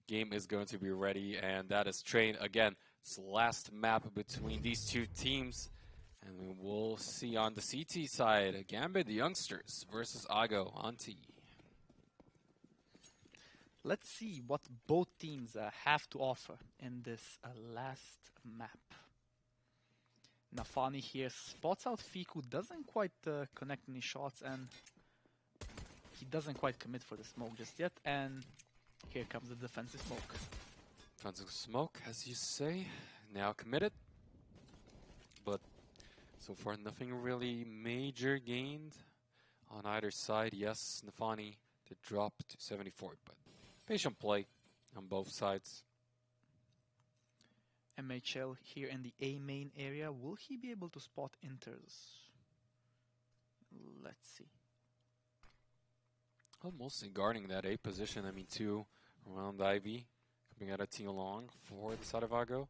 game is going to be ready, and that is Train. Again, it's the last map between these two teams. And we will see on the CT side, Gambit, the youngsters, versus Ago on T. Let's see what both teams have to offer in this last map. Nafani here spots out Fiku, doesn't quite connect any shots, and he doesn't quite commit for the smoke just yet. And here comes the defensive smoke. Defensive smoke, as you say, now committed. But so far, nothing really major gained on either side. Yes, Nafani did drop to 74, but patient play on both sides. MHL here in the A main area. Will he be able to spot Inters? Let's see. Well, mostly guarding that A position. I mean, 2 around Ivy, coming out of T along for the side of Ago.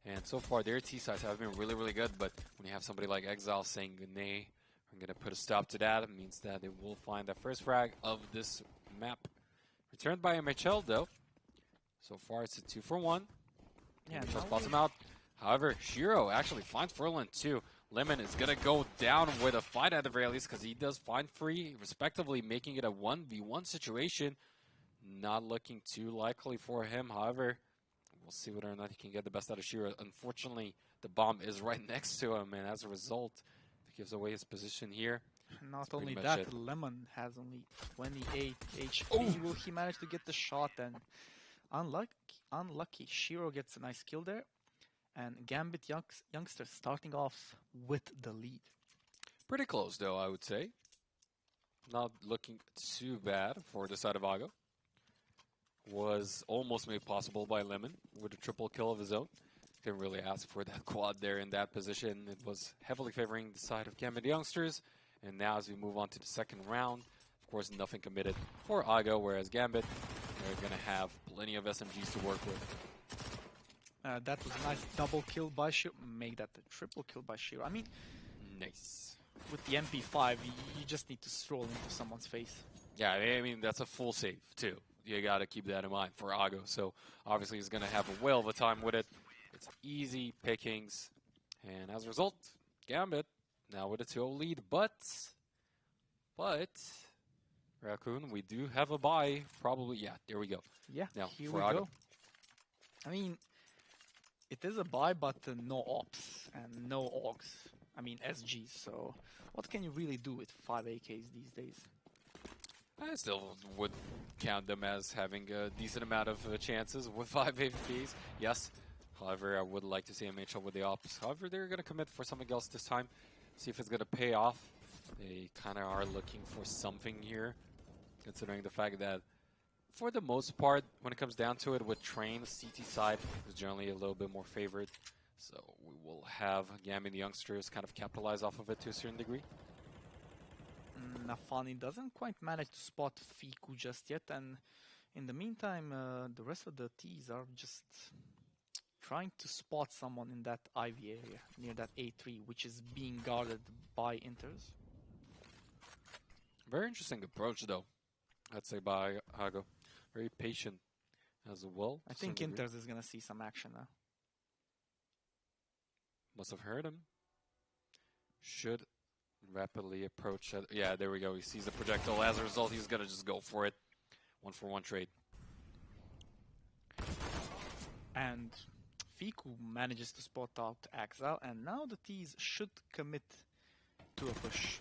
And so far, their T sides have been really, really good. But when you have somebody like Exile saying, nay, I'm going to put a stop to that, it means that they will find that first frag of this map. Returned by MHL, though. So far, it's a 2-for-1. Yeah, MHL spots him out. However, Shiro actually finds Furlan, too. Lemon is going to go down with a fight at the very least because he does find free, respectively, making it a 1v1 situation. Not looking too likely for him. However, we'll see whether or not he can get the best out of Shiro. Unfortunately, the bomb is right next to him, and as a result, he gives away his position here. Not only that, Lemon has only 28 HP. Oh. Will he manage to get the shot? And unlucky. Shiro gets a nice kill there. And Gambit youngster starting off with the lead. Pretty close, though, I would say. Not looking too bad for the side of Ago. Was almost made possible by Lemon with a triple kill of his own. Didn't really ask for that quad there in that position. It was heavily favoring the side of Gambit youngsters. And now as we move on to the second round, of course, nothing committed for Ago, whereas Gambit, they're going to have plenty of SMGs to work with. That was a nice double kill by Shiro. Make that the triple kill by Shiro. I mean, nice. With the MP5, you just need to stroll into someone's face. Yeah, I mean, that's a full save, too. You got to keep that in mind for Ago. So obviously he's going to have a whale of a time with it. It's easy pickings. And as a result, Gambit now with a 2-0 lead. But, Raccoon, we do have a bye. Probably, yeah, there we go. Yeah, now, here we go. I mean, it is a bye, but no ops and no AUGs. I mean, SGs. So what can you really do with 5 AKs these days? I still would count them as having a decent amount of chances with 5 AKs. Yes. However, I would like to see MHL with the ops. However, they're going to commit for something else this time. See if it's going to pay off. They kind of are looking for something here, considering the fact that for the most part, when it comes down to it, with Train, CT side is generally a little bit more favored. So we will have Gambit youngsters kind of capitalize off of it to a certain degree. Nafani doesn't quite manage to spot Fiku just yet, and in the meantime, the rest of the Ts are just trying to spot someone in that Ivy area, near that A3, which is being guarded by Inters. Very interesting approach, though, I'd say, by Ago. Very patient as well. I think Inters is going to see some action now. Must have heard him. Should rapidly approach. Yeah, there we go. He sees the projectile. As a result, he's going to just go for it. 1-for-1 trade. And Fiku manages to spot out Exile, and now the Ts should commit to a push.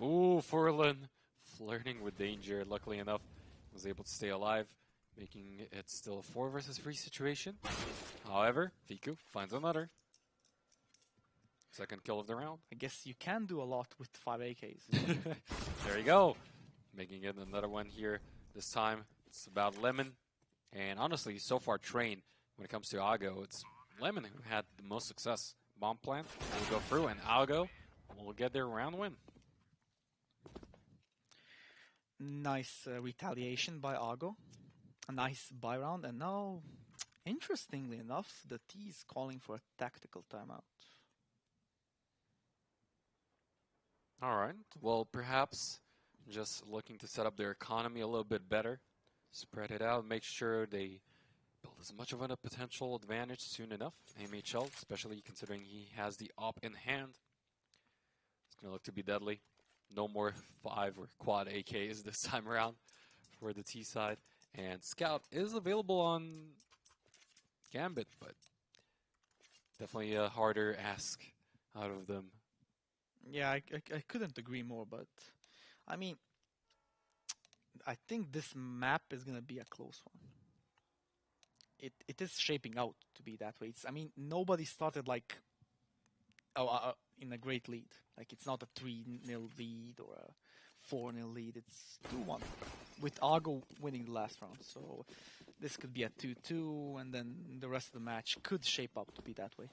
Ooh, Furlan flirting with danger. Luckily enough, was able to stay alive, making it still a 4 versus 3 situation. However, Fiku finds another. Second kill of the round. I guess you can do a lot with 5 AKs. There you go. Making it another one here. This time, it's about Lemon. And honestly, so far, Train, when it comes to Ago, it's Lemon who had the most success. Bomb plant will go through, and Ago will get their round win. Nice retaliation by Ago. A nice buy round, and now, interestingly enough, the T is calling for a tactical timeout. All right. Well, perhaps just looking to set up their economy a little bit better. Spread it out. Make sure they as much of a potential advantage soon enough. AMHL, especially considering he has the op in hand. It's going to look to be deadly. No more 5 or quad AKs this time around for the T side. And Scout is available on Gambit, but definitely a harder ask out of them. Yeah, I couldn't agree more, but I mean, I think this map is gonna be a close one. It is shaping out to be that way. I mean, nobody started like in a great lead. Like, it's not a 3-0 lead or a 4-0 lead. It's 2-1 with Argo winning the last round. So this could be a 2-2, and then the rest of the match could shape up to be that way.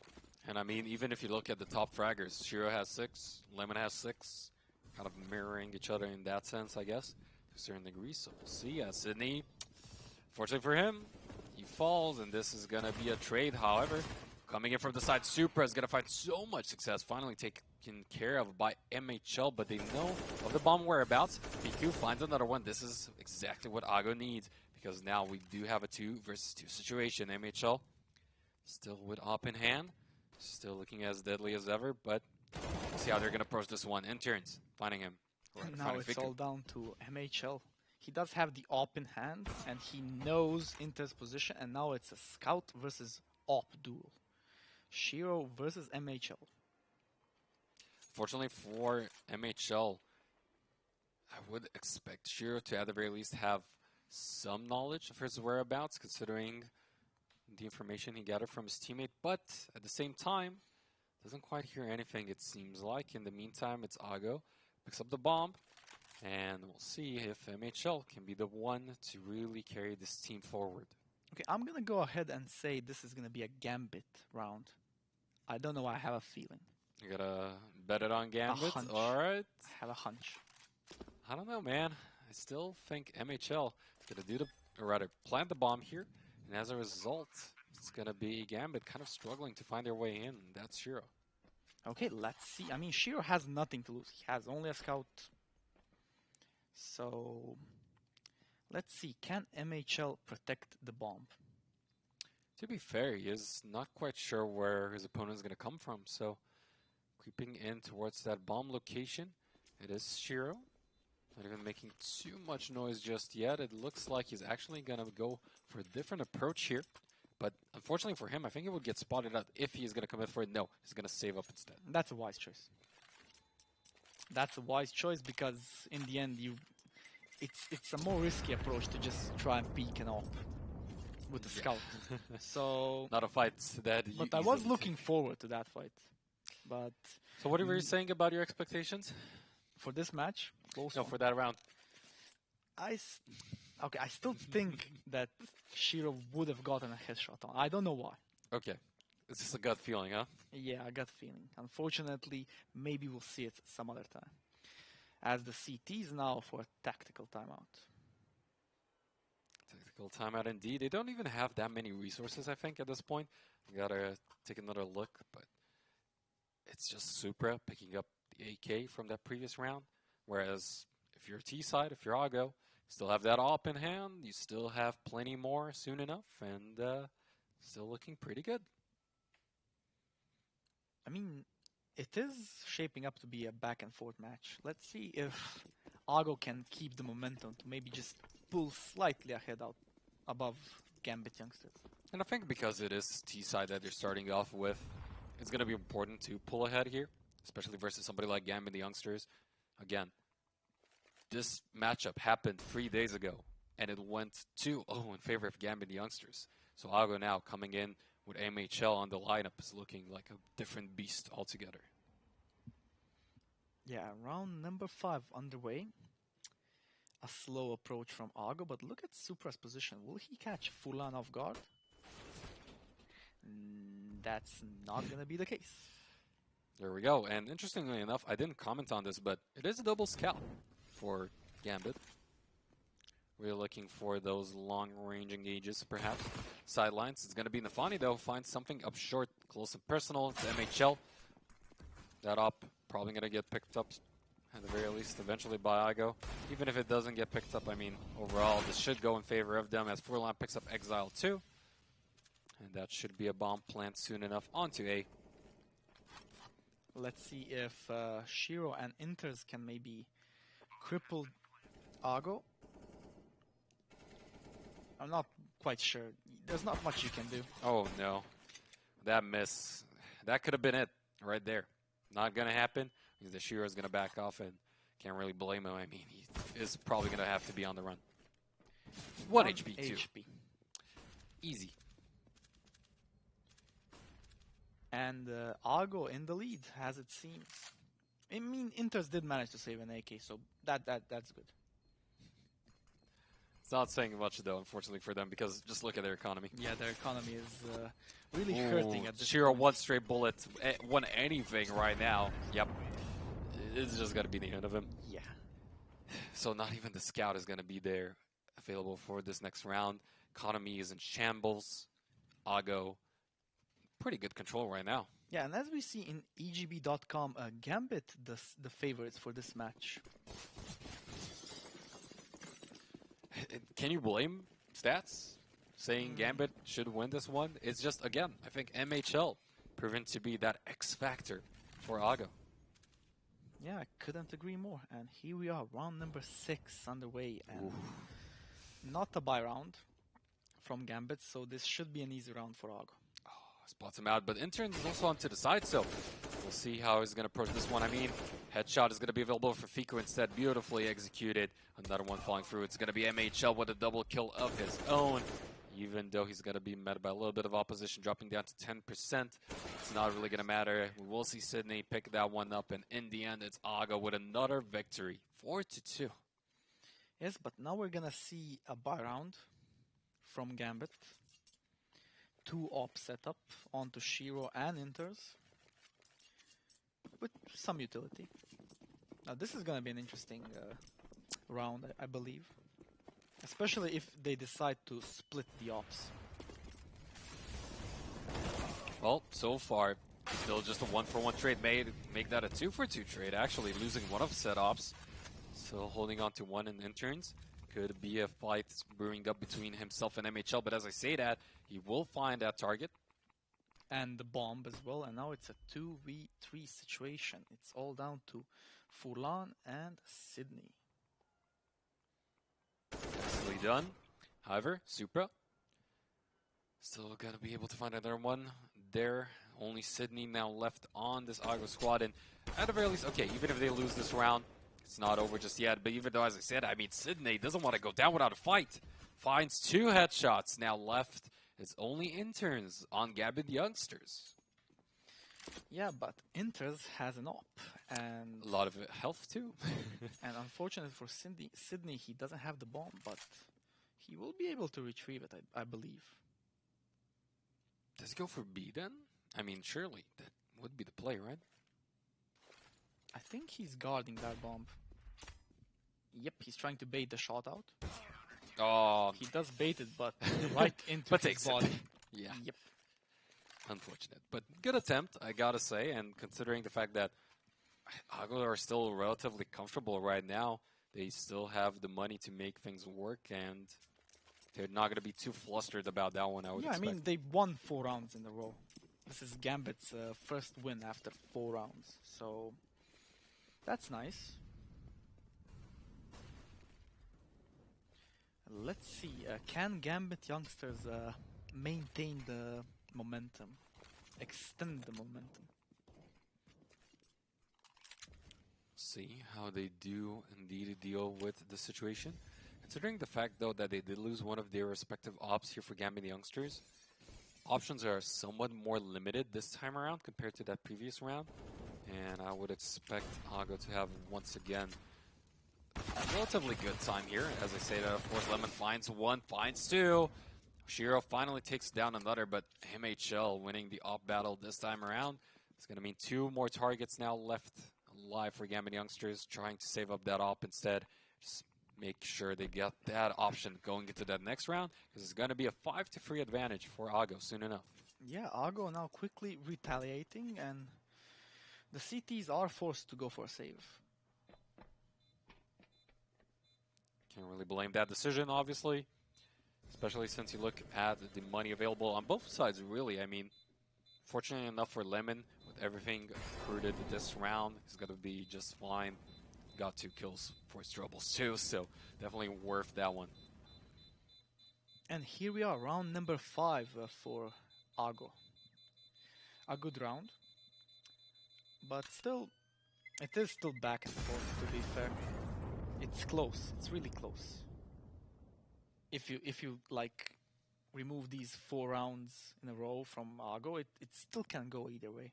And I mean, even if you look at the top fraggers, Shiro has 6, Lemon has 6, kind of mirroring each other in that sense, I guess, to a certain degree. So we'll see. Sydney, fortunately for him, he falls, and this is going to be a trade. However, coming in from the side, Supra is going to find so much success, finally taken care of by MHL, but they know of the bomb whereabouts. PQ finds another one. This is exactly what Ago needs, because now we do have a 2 versus 2 situation. MHL still with op in hand, still looking as deadly as ever, but we'll see how they're going to approach this one. Interns finding him. Now it's all down to MHL. He does have the op in hand, and he knows Inter's position, and now it's a scout versus op duel. Shiro versus MHL. Fortunately for MHL, I would expect Shiro to at the very least have some knowledge of his whereabouts, considering the information he gathered from his teammate, but at the same time, doesn't quite hear anything, it seems like. In the meantime, it's Ago, picks up the bomb, and we'll see if MHL can be the one to really carry this team forward. Okay, I'm going to go ahead and say this is going to be a Gambit round. I don't know, I have a feeling. You gotta bet it on Gambit? hunch. Alright. I have a hunch. I don't know, man. I still think MHL is gonna do or rather, plant the bomb here, and as a result, it's gonna be Gambit kind of struggling to find their way in. That's Shiro. Okay, let's see. I mean, Shiro has nothing to lose. He has only a scout. So, let's see. Can MHL protect the bomb? To be fair, he is not quite sure where his opponent is going to come from, so creeping in towards that bomb location, it is Shiro. Not even making too much noise just yet. It looks like he's actually going to go for a different approach here, but unfortunately for him, I think he would get spotted out if he is going to commit for it. No, he's going to save up instead. That's a wise choice. That's a wise choice, because in the end, it's a more risky approach to just try and peek and op with the scout. So not a fight that. But I was looking forward to that fight. But so what were you saying about your expectations for this match? No, for that round. I still think that Shiro would have gotten a headshot on. I don't know why. Okay, it's just a gut feeling, huh? Yeah, a gut feeling. Unfortunately, maybe we'll see it some other time, as the CT is now for a tactical timeout. Tactical timeout indeed. They don't even have that many resources, I think, at this point. You gotta take another look, but it's just Supra picking up the AK from that previous round. Whereas if you're T side, if you're Ago, you still have that op in hand. You still have plenty more soon enough, and still looking pretty good. I mean, it is shaping up to be a back and forth match. Let's see if Ago can keep the momentum to maybe just pull slightly ahead out above Gambit youngsters. And I think because it is T side that they're starting off with, it's going to be important to pull ahead here, especially versus somebody like Gambit the youngsters. Again, this matchup happened 3 days ago, and it went 2-0 in favor of Gambit the youngsters. So Ago now coming in with MHL on the lineup is looking like a different beast altogether. Yeah, round number 5 underway. A slow approach from Ago, but look at Supra's position. Will he catch Fulan off guard? That's not going to be the case. There we go. And interestingly enough, I didn't comment on this, but it is a double scout for Gambit. We're looking for those long-range engages, perhaps. Sidelines. It's going to be Nafani, though. Finds something up short, close and personal. It's MHL. That op probably going to get picked up, at the very least, eventually by Ago. Even if it doesn't get picked up, I mean, overall, this should go in favor of them, as Furlan picks up Exile 2. And that should be a bomb plant soon enough onto A. Let's see if Shiro and Inters can maybe cripple Argo. I'm not quite sure. There's not much you can do. Oh no. That miss. That could have been it right there. Not going to happen because the Shiro's going to back off and can't really blame him. I mean, he is probably going to have to be on the run. 1 HP too. HP. Easy. And Argo in the lead, as it seems. I mean, Inters did manage to save an AK, so that's good. It's not saying much, though, unfortunately, for them, because just look at their economy. Yeah, their economy is really hurting at this Shiro, point. one straight bullet, won anything right now. Yep. It's just going to be the end of him. Yeah. So not even the scout is going to be there available for this next round. Economy is in shambles. Ago, pretty good control right now. Yeah, and as we see in EGB.com, Gambit, the favorites for this match. Can you blame stats saying Gambit should win this one? It's just, again, I think MHL proven to be that X factor for Ago. Yeah, I couldn't agree more. And here we are, round number 6 underway. And not a buy round from Gambit, so this should be an easy round for Ago. Spots him out, but Intern is also onto the side, so we'll see how he's going to approach this one. I mean, headshot is going to be available for Fiku instead. Beautifully executed. Another one falling through. It's going to be MHL with a double kill of his own, even though he's going to be met by a little bit of opposition, dropping down to 10%. It's not really going to matter. We will see Sydney pick that one up, and in the end, it's Ago with another victory, 4-2. Yes, but now we're going to see a buy round from Gambit. 2 op setup onto Shiro and Inters with some utility. Now this is going to be an interesting round, I believe. Especially if they decide to split the ops. Well, so far, still just a 1-for-1 trade. Make that a 2-for-2 trade, actually losing one of set ops. Still holding on to one in Interns. Could be a fight brewing up between himself and MHL, but as I say that, he will find that target. And the bomb as well, and now it's a 2v3 situation. It's all down to Furlan and Sydney. Nicely done. However, Supra still gonna be able to find another one there. Only Sydney now left on this Ago squad, and at the very least, okay, even if they lose this round, it's not over just yet, but even though, as I said, I mean, Sydney doesn't want to go down without a fight. Finds 2 headshots now left. It's only Interns on Gambit Youngsters. Yeah, but Inters has an op, and A lot of health, too. and unfortunately for Sydney, he doesn't have the bomb, but he will be able to retrieve it, I believe. Does he go for B, then? I mean, surely, that would be the play, right? I think he's guarding that bomb. Yep, he's trying to bait the shot out. Oh, He does bait it, but right into but his takes it. body. Yeah. Yep. Unfortunate. But good attempt, I gotta say, and considering the fact that Ago are still relatively comfortable right now, they still have the money to make things work, and they're not gonna be too flustered about that one, I would expect. I mean, they won 4 rounds in a row. This is Gambit's first win after 4 rounds, so that's nice. Let's see, can Gambit Youngsters maintain the momentum, extend the momentum? See how they do indeed deal with the situation. Considering the fact, though, that they did lose one of their respective ops here for Gambit Youngsters, options are somewhat more limited this time around compared to that previous round. And I would expect Ago to have, once again, a relatively good time here. As I say that, of course, Lemon finds 1, finds 2. Shiro finally takes down another, but MHL winning the op battle this time around. It's going to mean 2 more targets now left alive for Gambit Youngsters, trying to save up that op instead. Just make sure they get that option going into that next round, because it's going to be a 5-3 advantage for Ago soon enough. Yeah, Ago now quickly retaliating, and the CTs are forced to go for a save. Can't really blame that decision, obviously. Especially since you look at the money available on both sides, really. I mean, fortunately enough for Lemon, with everything recruited this round, he's going to be just fine. Got 2 kills for his troubles too, so definitely worth that one. And here we are, round number 5 for Argo. A good round, but still, it is still back and forth, to be fair. It's close, it's really close. If you like remove these 4 rounds in a row from Argo, it still can go either way.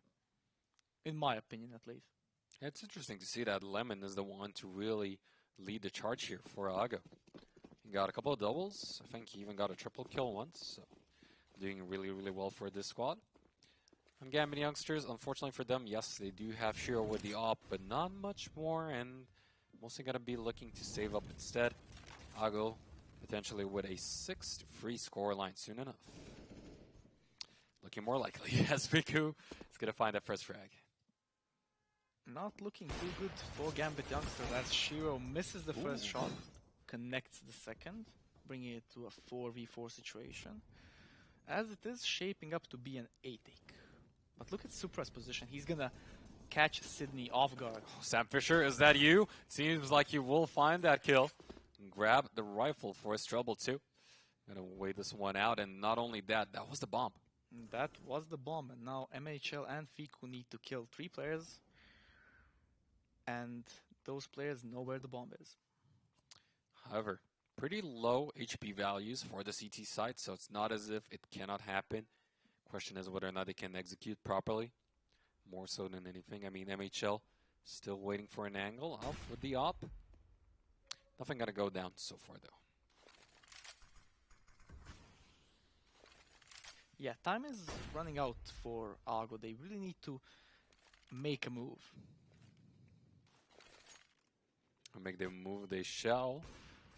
In my opinion, at least. It's interesting to see that Lemon is the one to really lead the charge here for Argo. He got a couple of doubles. I think he even got a triple kill once. So doing really, really well for this squad. And Gambit youngsters, unfortunately for them, yes, they do have Shiro with the op, but not much more, and mostly going to be looking to save up instead. Argo potentially with a 6-3 scoreline soon enough. Looking more likely as Viku is going to find that first frag. Not looking too good for Gambit youngsters as Shiro misses the first shot, connects the second, bringing it to a 4v4 situation, as it is shaping up to be an 8 take. But look at Supra's position. He's gonna catch Sydney off guard. Sam Fisher, is that you? Seems like you will find that kill. And grab the rifle for his trouble too. Gonna wait this one out, and not only that, that was the bomb. That was the bomb, and now MHL and Fiku need to kill 3 players. And those players know where the bomb is. However, pretty low HP values for the CT side, so it's not as if it cannot happen. Question is whether or not they can execute properly. More so than anything. I mean, MHL still waiting for an angle off with the op. Nothing gonna go down so far though. Yeah, time is running out for Argo. They really need to make a move. Make their move, they shall.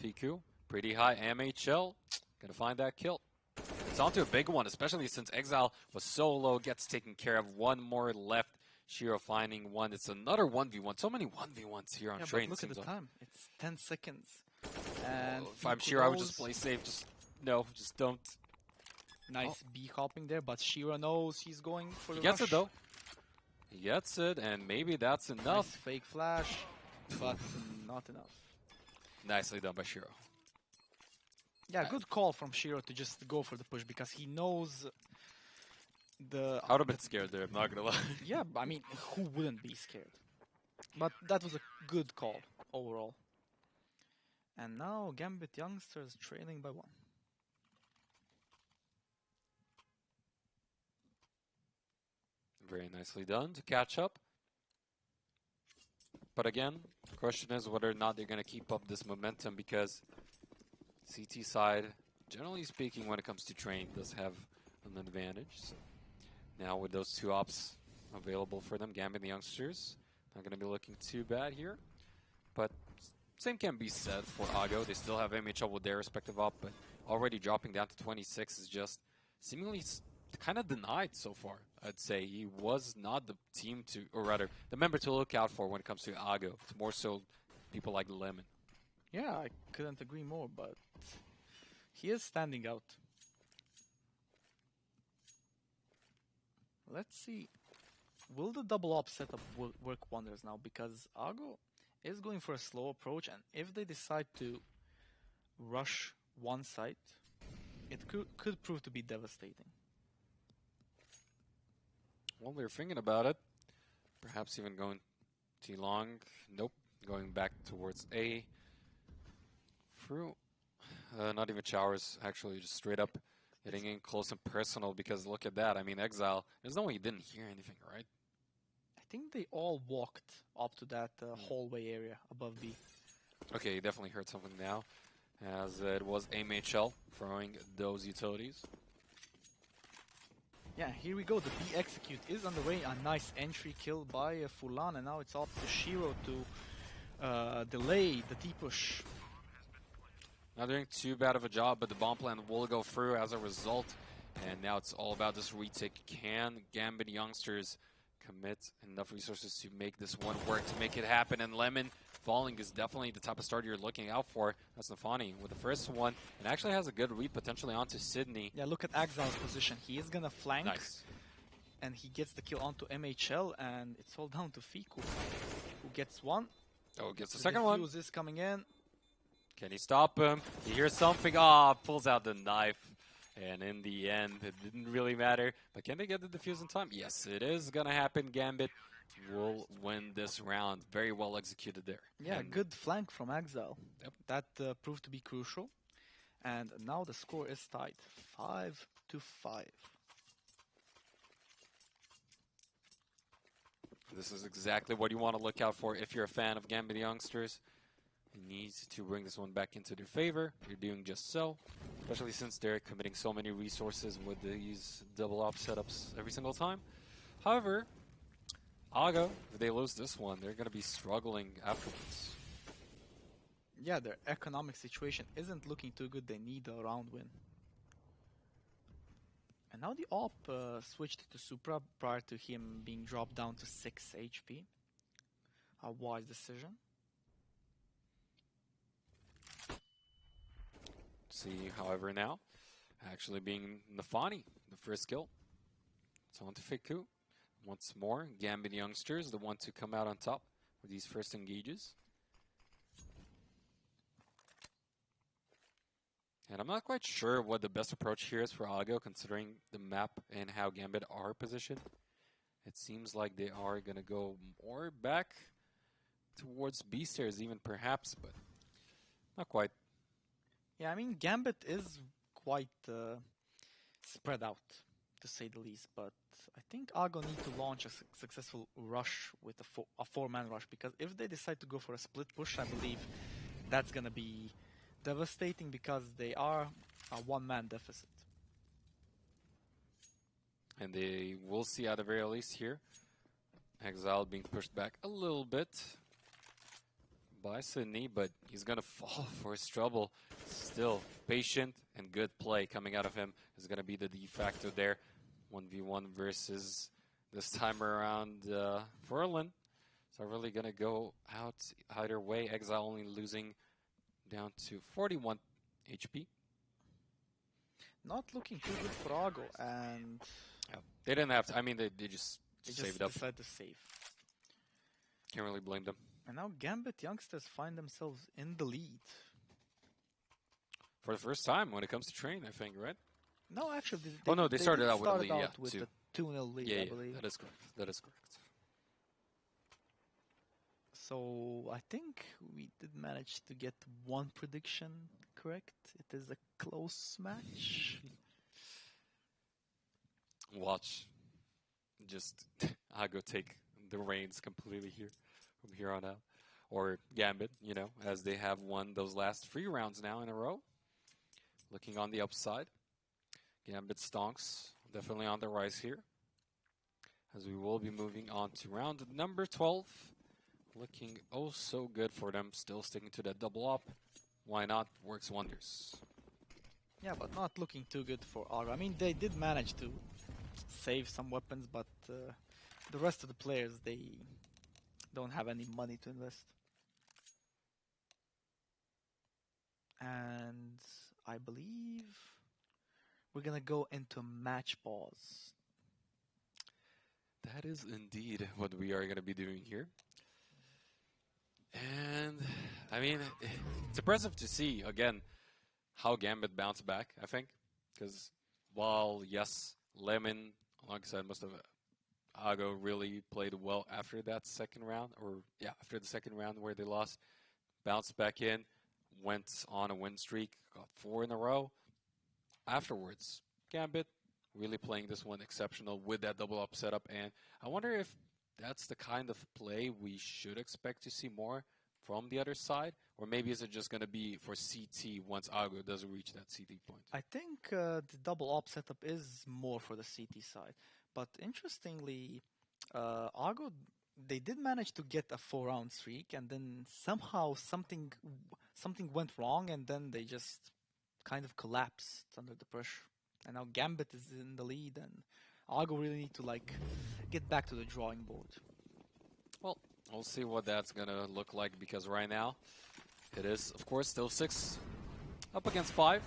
Fiku, pretty high. MHL, gonna find that kill. It's onto a big one, especially since Exile was so low, gets taken care of. One more left. Shiro finding one. It's another 1v1. So many 1v1s here on train. Look at the time. It's 10 seconds. And if I'm Shiro, I would just play safe. Just don't. Nice B hopping there, but Shiro knows he's going for the He gets rush. it though. He gets it, and maybe that's enough. Nice fake flash, but not enough. Nicely done by Shiro. Yeah, good call from Shiro to just go for the push because he knows the... I would have been scared there, I'm not gonna lie. Yeah, I mean, who wouldn't be scared? But that was a good call overall. And now Gambit youngsters trailing by 1. Very nicely done to catch up. But again, the question is whether or not they're going to keep up this momentum because CT side, generally speaking, when it comes to train, does have an advantage. So now with those 2 ops available for them, Gambit and the youngsters, not going to be looking too bad here. But same can be said for Argo. They still have MHL with their respective op, but already dropping down to 26 is just seemingly kind of denied so far. I'd say he was not the team to, or rather, the member to look out for when it comes to Argo. It's more so people like Lemon. Yeah, I couldn't agree more, but he is standing out. Let's see. Will the double op setup work wonders now? Because Argo is going for a slow approach, and if they decide to rush one side, it could prove to be devastating. Well, they're thinking about it. Perhaps even going too long. Nope. Going back towards A. Through. Not even showers, actually, just straight up hitting in close and personal because look at that. I mean, Exile, there's no way you didn't hear anything, right? I think they all walked up to that hallway area above B. Okay, you definitely heard something now, as it was AMHL throwing those utilities. Yeah, here we go. The B execute is on the way. A nice entry kill by Fulan, and now it's up to Shiro to delay the T-push. Not doing too bad of a job, but the bomb plan will go through as a result. And now it's all about this retake. Can Gambit youngsters commit enough resources to make this one work, to make it happen. And Lemon falling is definitely the type of start you're looking out for. That's Nafani with the first one, and actually has a good read potentially onto Sydney. Yeah, look at Axile's position. He is gonna flank, Nice. and he gets the kill onto MHL, and it's all down to Fiku, who gets one. Oh, gets the second one. Defuse is coming in. Can he stop him? He hears something. Ah, pulls out the knife. And in the end, it didn't really matter. But can they get the defuse in time? Yes, it is going to happen. Gambit will win this round. Very well executed there. Yeah, and good flank from Exile. Yep. That proved to be crucial. And now the score is tied, 5-5. This is exactly what you want to look out for if you're a fan of Gambit youngsters. You need to bring this one back into their favor. You're doing just so, especially since they're committing so many resources with these double op setups every single time. However, OGA, if they lose this one, they're going to be struggling afterwards. Yeah, their economic situation isn't looking too good. They need a round win. And now the op switched to Supra prior to him being dropped down to 6 HP. A wise decision. See, however, now, actually being Nafani, the first kill. It's on to Fiku. Once more, Gambit youngsters, the one to come out on top with these first engages. And I'm not quite sure what the best approach here is for OGA, considering the map and how Gambit are positioned. It seems like they are going to go more back towards B stairs even perhaps, but not quite. Yeah, I mean, Gambit is quite spread out, to say the least, but I think OGA need to launch a successful rush with a four-man rush, because if they decide to go for a split push, I believe that's going to be devastating, because they are a one-man deficit. And they will see at the very least here, Exile being pushed back a little bit by Sydney, but he's going to fall for his trouble. Still, patient and good play coming out of him is going to be the de facto there. 1v1 versus, this time around, Furlan. So really going to go out either way. Exile only losing down to 41 HP. Not looking too good for OGA, and Yeah. They didn't have to, I mean, they just saved up. decided to save. Can't really blame them. And now Gambit youngsters find themselves in the lead. For the first time when it comes to train, I think, right? No, actually, They started out with a lead, yeah, with two. the 2-0 lead, I believe. That is correct. That is correct. So I think we did manage to get one prediction correct. It is a close match. Watch. Just I go take the reins completely here from here on out. Or Gambit, you know, as they have won those last 3 rounds now in a row. Looking on the upside. Gambit stonks definitely on the rise here. As we will be moving on to round number 12. Looking oh so good for them. Still sticking to that double up. Why not? Works wonders. Yeah, but not looking too good for OGA. I mean, they did manage to save some weapons, but the rest of the players, they don't have any money to invest. And I believe we're gonna go into match pause. That is indeed what we are going to be doing here. And, I mean, it's impressive to see, again, how Gambit bounced back, I think. Because while, yes, Lemon, alongside most of OGA, really played well after that second round, or, yeah, after the second round where they lost, bounced back in, went on a win streak, got 4 in a row. Afterwards, Gambit really playing this one exceptional with that double up setup, and I wonder if that's the kind of play we should expect to see more from the other side, or maybe is it just going to be for CT once OGA doesn't reach that CT point? I think the double op setup is more for the CT side, but interestingly, OGA, they did manage to get a 4-round streak, and then somehow something went wrong, and then they just kind of collapsed under the pressure. And now Gambit is in the lead, and OGA really need to get back to the drawing board. Well, we'll see what that's going to look like, because right now it is, of course, still 6 up against 5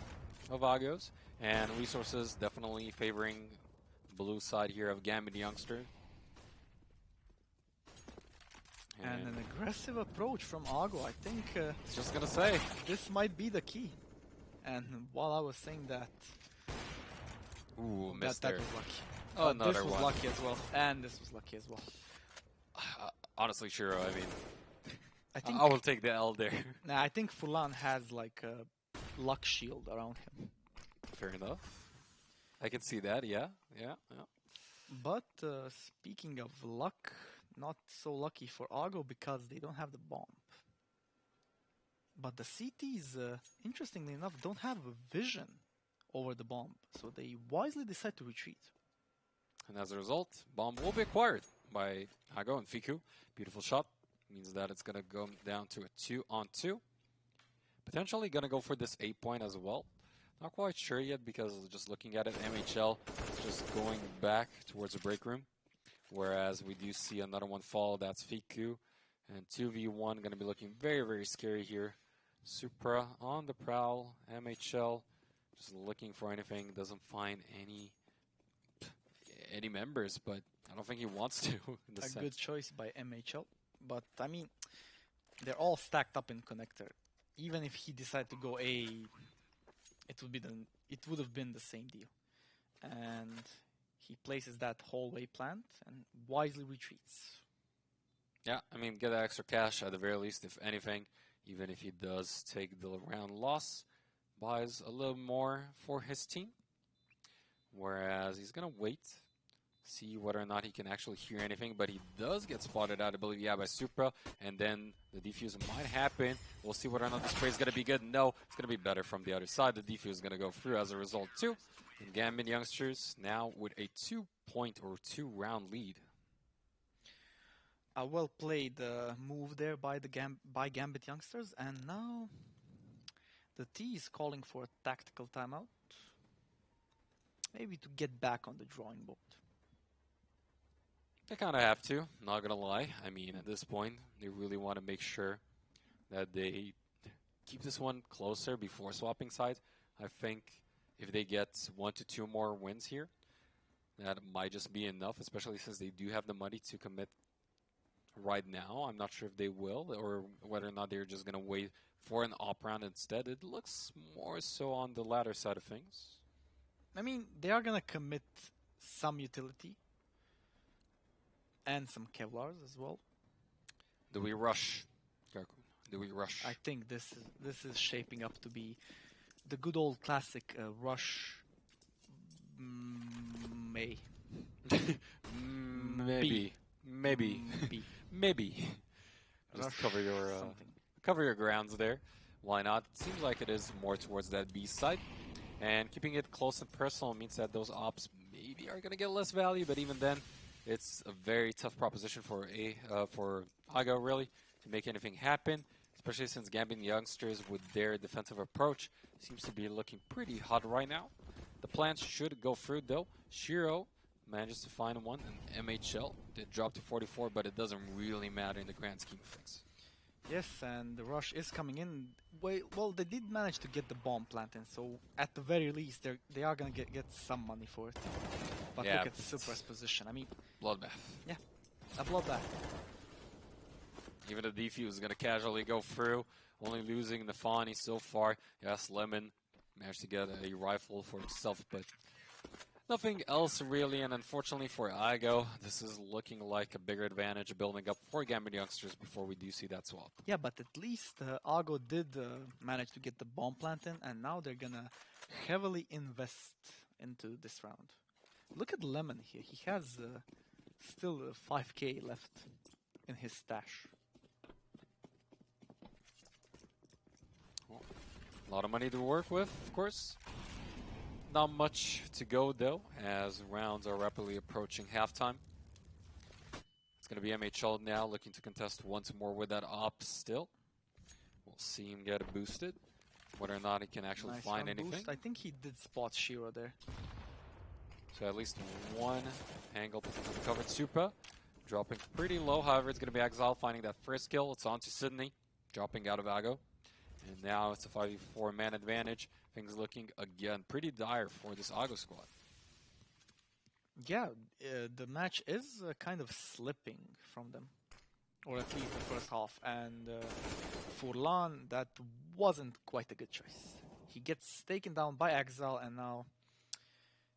of Agos, and resources definitely favoring blue side here of Gambit Youngster. And an aggressive approach from Ago. I think just going to say, this might be the key. And while I was saying that, ooh, missed that there. was lucky. Oh, another this was one. lucky as well, and this was lucky as well. Honestly, Shiro, I mean, I think I will take the L there. Nah, I think Fulan has like a luck shield around him. Fair enough. I can see that, yeah. But speaking of luck, not so lucky for Ago because they don't have the bomb. But the CTs, interestingly enough, don't have a vision over the bomb, so they wisely decide to retreat. And as a result, bomb will be acquired by Ago and Fiku. Beautiful shot. Means that it's going to go down to a 2-on-2. Potentially going to go for this 8-point as well. Not quite sure yet, because just looking at it, MHL is just going back towards the break room. Whereas we do see another one fall, that's Fiku. And 2v1 going to be looking very, very scary here. Supra on the prowl, MHL just looking for anything, doesn't find any members, but I don't think he wants to. In the sense. Good choice by MHL, but I mean, they're all stacked up in connector. Even if he decided to go A, it would have been the same deal. And he places that hallway plant and wisely retreats. Yeah, I mean, get that extra cash at the very least, if anything. Even if he does take the round loss, buys a little more for his team. Whereas he's going to wait, see whether or not he can actually hear anything. But he does get spotted out, I believe, yeah, by Supra. And then the defuse might happen. We'll see whether or not the spray is going to be good. No, it's going to be better from the other side. The defuse is going to go through as a result, too. And Gambit Youngsters now with a 2-point or 2-round lead. A well played move there by Gambit Youngsters, and now the T is calling for a tactical timeout. Maybe to get back on the drawing board. They kind of have to, not going to lie. I mean, at this point, they really want to make sure that they keep this one closer before swapping sides. I think if they get 1 to 2 more wins here, that might just be enough, especially since they do have the money to commit right now. I'm not sure if they will, or whether or not they're just going to wait for an op round instead. It looks more so on the latter side of things. I mean, they are going to commit some utility and some Kevlars as well. Do we rush, Garku? Do we rush? I think this is shaping up to be the good old classic rush. Maybe. Just cover your grounds there. Why not? It seems like it is more towards that B side. And keeping it close and personal means that those ops maybe are going to get less value, but even then, it's a very tough proposition for Ago, really, to make anything happen, especially since Gambit Youngsters, with their defensive approach, seems to be looking pretty hot right now. The plans should go through, though. Shiro manages to find one, and MHL did drop to 44, but it doesn't really matter in the grand scheme of things. Yes, and the rush is coming in. Well, they did manage to get the bomb planted, so at the very least, they are going to get some money for it. But yeah, look at Supra's position. I mean, bloodbath. Yeah, a bloodbath. Even the defuse is going to casually go through, only losing Nafani so far. Yes, Lemon managed to get a rifle for himself, but nothing else really. And unfortunately for Ago, this is looking like a bigger advantage building up for Gambit Youngsters before we do see that swap. Yeah, but at least Ago did manage to get the bomb planted, and now they're going to heavily invest into this round. Look at Lemon here. He has still 5k left in his stash. Well, a lot of money to work with, of course. Not much to go, though, as rounds are rapidly approaching halftime. It's going to be MHL now, looking to contest once more with that op still. We'll see him get boosted. Whether or not he can actually find anything. Boost. I think he did spot Shiro there. So at least one angle potentially covered. Supra dropping pretty low, however, it's going to be Exile finding that first kill. It's on to Sydney, dropping out of Ago. And now it's a 5v4 man advantage. Things looking, again, pretty dire for this Ago squad. Yeah, the match is kind of slipping from them. Or at least the first half. And for Lan, that wasn't quite a good choice. He gets taken down by Exile, and now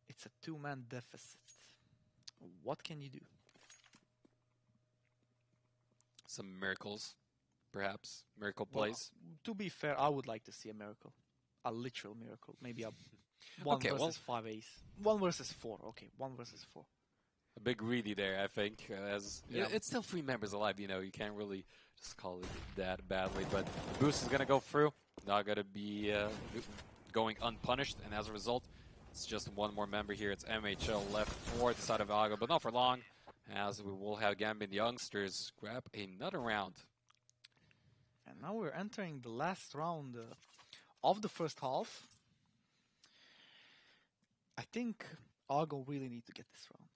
it's a two-man deficit. What can you do? Some miracles, perhaps. Miracle plays. Well, to be fair, I would like to see a miracle. A literal miracle. Maybe a 1 Okay, versus 5 ace. 1 versus 4. Okay, 1 versus 4. A bit greedy there, I think. As Yeah. It's still 3 members alive, you know. You can't really just call it that badly. But the boost is going to go through. Not going to be going unpunished. And as a result, it's just one more member here. It's MHL left for the side of Ago, but not for long, as we will have Gambit and youngsters grab another round. And now we're entering the last round of the first half. I think Ago really need to get this round.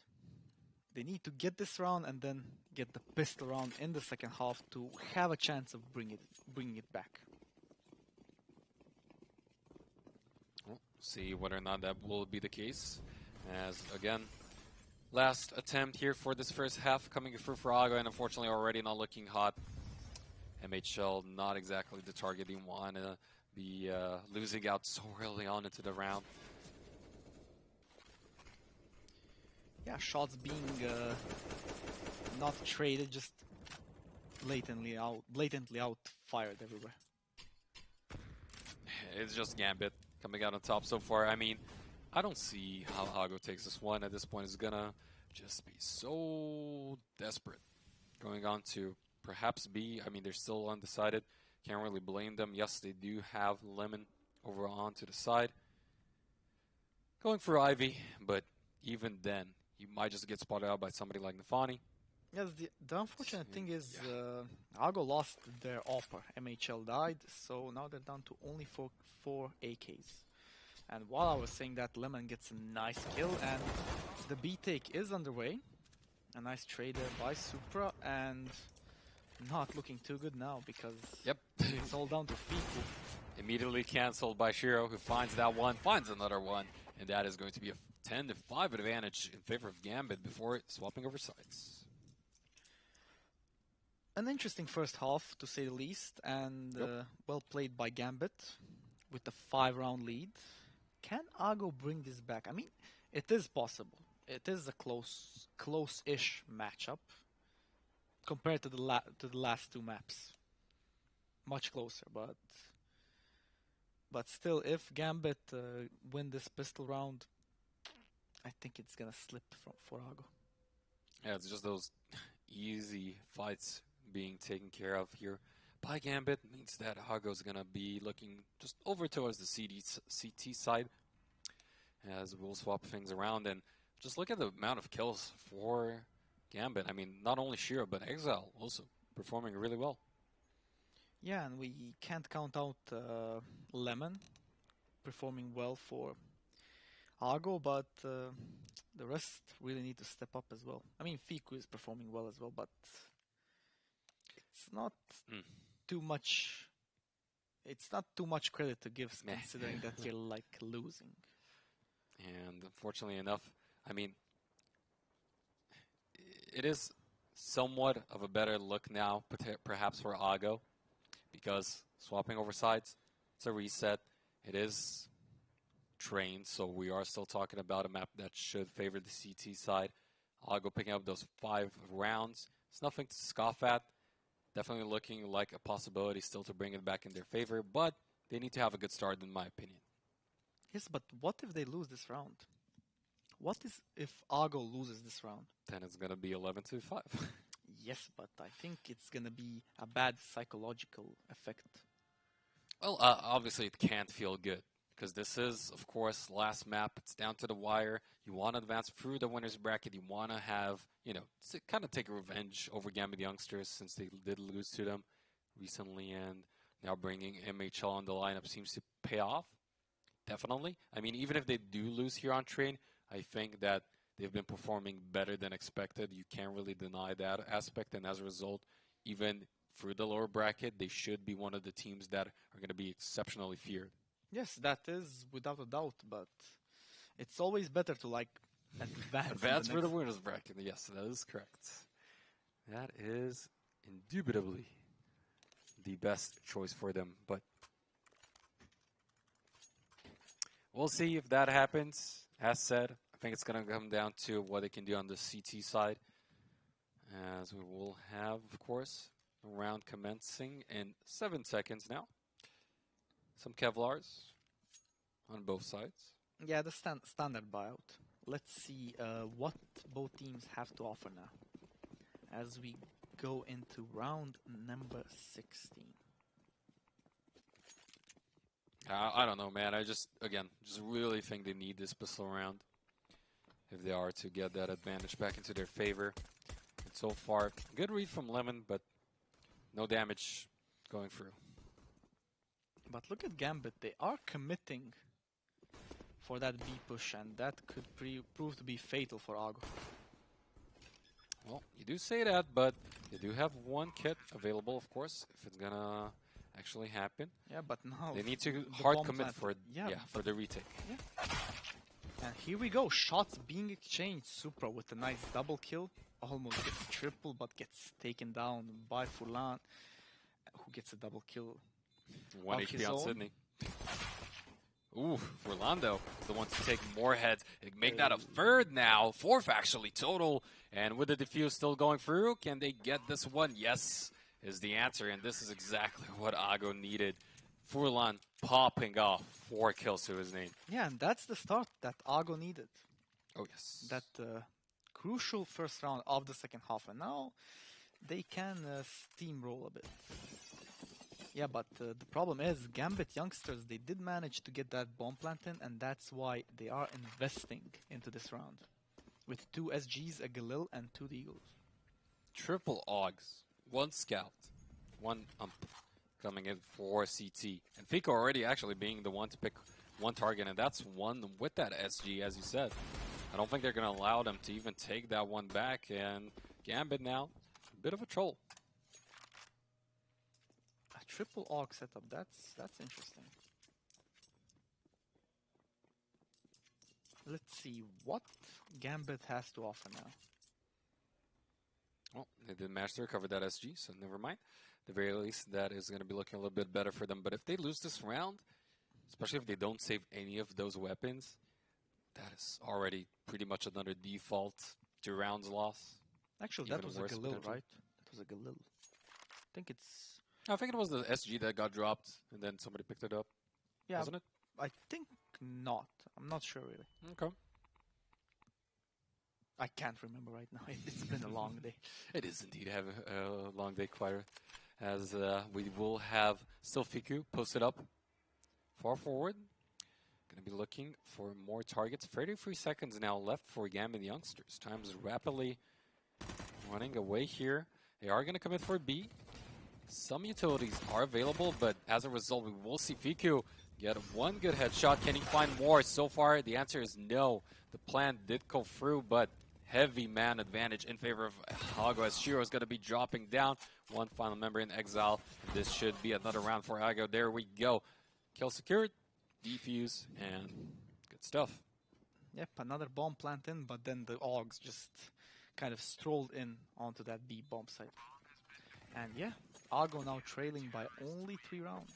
They need to get this round and then get the pistol round in the second half to have a chance of bringing it back. We'll see whether or not that will be the case. As, again, last attempt here for this first half coming through for Ago, and unfortunately already not looking hot. MHL not exactly the target you want to be losing out so early on into the round. Yeah, shots being not traded, just blatantly out fired everywhere. It's just Gambit coming out on top so far. I mean, I don't see how Ago takes this one. At this point, it's gonna just be so desperate. Going on to perhaps B. I mean, they're still undecided. Can't really blame them. Yes, they do have Lemon over onto the side. Going for Ivy, but even then, you might just get spotted out by somebody like Nafani. Yes, the unfortunate thing is Ago lost their AWPer. MHL died, so now they're down to only four AKs. And while I was saying that, Lemon gets a nice kill, and the B take is underway. A nice trade there by Supra, and not looking too good now because it's all down to Fiku. Immediately cancelled by Shiro, who finds that one, finds another one, and that is going to be a 10-5 advantage in favor of Gambit before swapping over sides. An interesting first half, to say the least, and well played by Gambit with the 5-round lead. Can Ago bring this back? I mean, it is possible. It is a close-ish matchup compared to the last two maps. Much closer, but still, if Gambit win this pistol round, I think it's gonna slip for Ago. Yeah, it's just those easy fights being taken care of here by Gambit. Means that Ago's gonna be looking just over towards the CT side as we'll swap things around. And just look at the amount of kills for Gambit. I mean, not only Shiro, but Exile also performing really well. Yeah, and we can't count out Lemon performing well for Ago, but the rest really need to step up as well. I mean, Fiku is performing well as well, but it's not too much. It's not too much credit to give, considering that you're like losing. And unfortunately enough, I mean, it is somewhat of a better look now, perhaps for Ago, because swapping over sides, it's a reset. It is trained, so we are still talking about a map that should favor the CT side. Ago picking up those 5 rounds. It's nothing to scoff at. Definitely looking like a possibility still to bring it back in their favor, but they need to have a good start, in my opinion. Yes, but what if they lose this round? What is if Ago loses this round? Then it's going to be 11-5. Yes, but I think it's going to be a bad psychological effect. Well, obviously it can't feel good, because this is, of course, last map. It's down to the wire. You want to advance through the winner's bracket. You want to have, kind of take revenge over Gambit youngsters, since they did lose to them recently, and now bringing MHL on the lineup seems to pay off. Definitely. I mean, even if they do lose here on train, I think that they've been performing better than expected. You can't really deny that aspect, and as a result, even through the lower bracket, they should be one of the teams that are going to be exceptionally feared. Yes, that is without a doubt, but it's always better to like advance. Advance for the winners bracket. Yes, that is correct. That is indubitably the best choice for them, but we'll see if that happens. As said, I think it's going to come down to what they can do on the CT side, as we will have, of course, a round commencing in 7 seconds now. Some Kevlars on both sides. Yeah, the standard buyout. Let's see what both teams have to offer now as we go into round number 16. I don't know, man. I just really think they need this pistol round if they are to get that advantage back into their favor. And so far, good read from Lemon, but no damage going through. But look at Gambit. They are committing for that B push, and that could prove to be fatal for Ago. Well, you do say that, but you do have one kit available, of course, if it's gonna actually happen. Yeah, but now they need to the hard bomb commit planted. for the retake. Yeah. And here we go. Shots being exchanged. Supra with a nice double kill. Almost gets triple, but gets taken down by Furlan, who gets a double kill. 1 of HP his on own. Sydney. Ooh, Furlando is the one to take more heads. They make that a third now. 4th actually total. And with the defuse still going through, can they get this one? Yes, is the answer. And this is exactly what Ago needed. Furlan popping off 4 kills to his name. Yeah, and that's the start that Ago needed. Oh, yes. That crucial first round of the second half. And now they can steamroll a bit. Yeah, but the problem is Gambit youngsters, they did manage to get that bomb plant in, and that's why they are investing into this round. With 2 SGs, a Galil, and 2 Deagles. Triple Augs, 1 Scout, 1 Ump coming in for CT. And Fico already actually being the one to pick one target, and that's one with that SG, as you said. I don't think they're going to allow them to even take that one back, and Gambit now, a bit of a troll. A triple AUG setup, that's interesting. Let's see what Gambit has to offer now. Well, they did manage to recover that SG, so never mind. At the very least, that is going to be looking a little bit better for them. But if they lose this round, especially if they don't save any of those weapons, that is already pretty much another default 2 rounds loss. Actually, Even that was a worse, Galil, potentially. right? That was a Galil. I think it was the SG that got dropped, and then somebody picked it up, Yeah, wasn't it? I think not. I'm not sure really. Okay. I can't remember right now. It's been a long day. It is indeed have a long day, quite as we will have still Fiku posted up far forward. Going to be looking for more targets. 33 seconds now left for Gambit youngsters. Time is rapidly running away here. They are going to commit for B. Some utilities are available, but as a result, we will see Fiku get 1 good headshot. Can he find more? So far, the answer is no. The plan did go through, but heavy man advantage in favor of Ago as Shiro is going to be dropping down. 1 final member in exile. This should be another round for Ago. There we go. Kill secured, defuse, and good stuff. Yep, another bomb plant in, but then the AUGs just kind of strolled in onto that B bomb site. And yeah, Ago now trailing by only 3 rounds.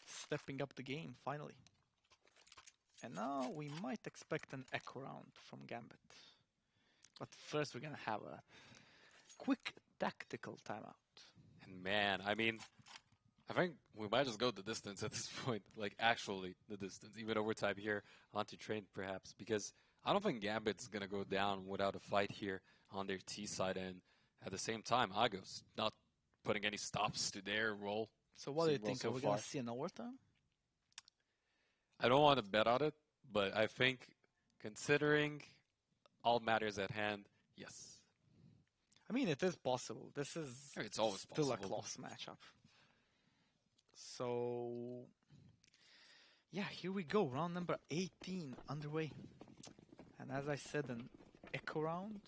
Stepping up the game, finally. And now we might expect an echo round from Gambit. But first we're gonna have a quick tactical timeout. And man, I mean, I think we might just go the distance at this point. Like, actually, the distance. Even overtime here onto train, perhaps. Because I don't think Gambit's going to go down without a fight here on their T side. And at the same time, Ago's not putting any stops to their role. So what do you Well, think? so Are we far. gonna see an overtime? I don't want to bet on it, but I think considering all matters at hand, yes. I mean, it is possible. This is It's always still possible. a close matchup. So, Yeah, here we go. Round number 18 underway. And as I said, an echo round.